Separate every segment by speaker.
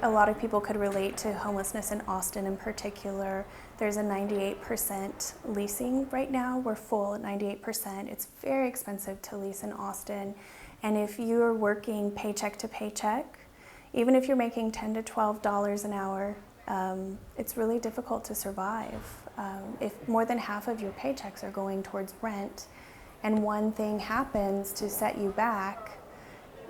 Speaker 1: A lot of people could relate to homelessness in Austin in particular. There's a 98% leasing right now. We're full at 98%. It's very expensive to lease in Austin. And if you're working paycheck to paycheck, even if you're making $10 to $12 an hour, it's really difficult to survive. If more than half of your paychecks are going towards rent, and one thing happens to set you back,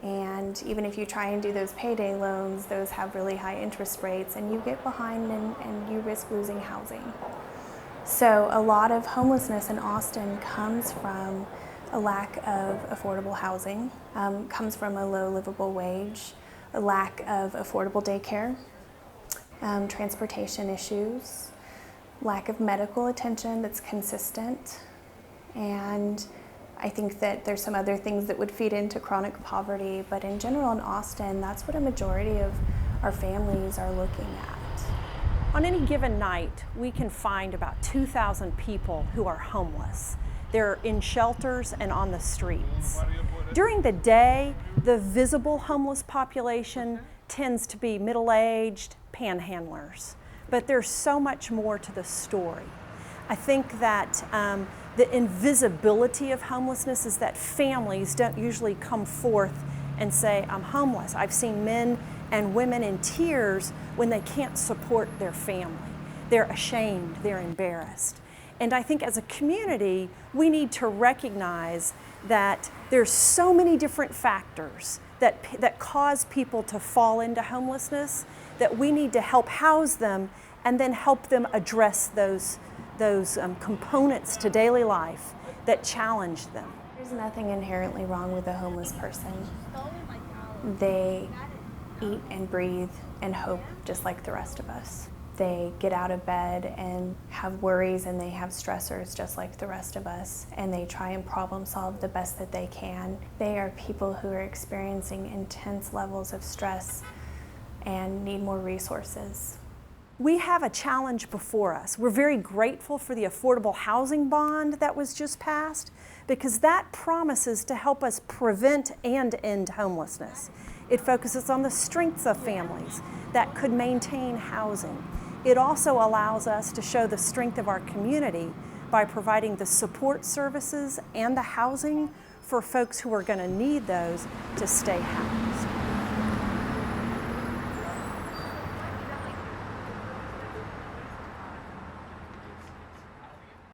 Speaker 1: and even if you try and do those payday loans, those have really high interest rates, and you get behind and you risk losing housing. So a lot of homelessness in Austin comes from a lack of affordable housing, comes from a low livable wage, a lack of affordable daycare, transportation issues, lack of medical attention that's consistent, and I think that there's some other things that would feed into chronic poverty, but in general in Austin, that's what a majority of our families are looking at.
Speaker 2: On any given night, we can find about 2,000 people who are homeless. They're in shelters and on the streets. During the day, the visible homeless population tends to be middle-aged panhandlers, but there's so much more to the story. I think that the invisibility of homelessness is that families don't usually come forth and say, I'm homeless. I've seen men and women in tears when they can't support their family. They're ashamed, they're embarrassed. And I think as a community, we need to recognize that there's so many different factors that cause people to fall into homelessness, that we need to help house them and then help them address those components to daily life that challenge them.
Speaker 1: There's nothing inherently wrong with a homeless person. They eat and breathe and hope just like the rest of us. They get out of bed and have worries and they have stressors just like the rest of us, and they try and problem solve the best that they can. They are people who are experiencing intense levels of stress and need more resources.
Speaker 2: We have a challenge before us. We're very grateful for the affordable housing bond that was just passed, because that promises to help us prevent and end homelessness. It focuses on the strengths of families that could maintain housing. It also allows us to show the strength of our community by providing the support services and the housing for folks who are going to need those to stay happy.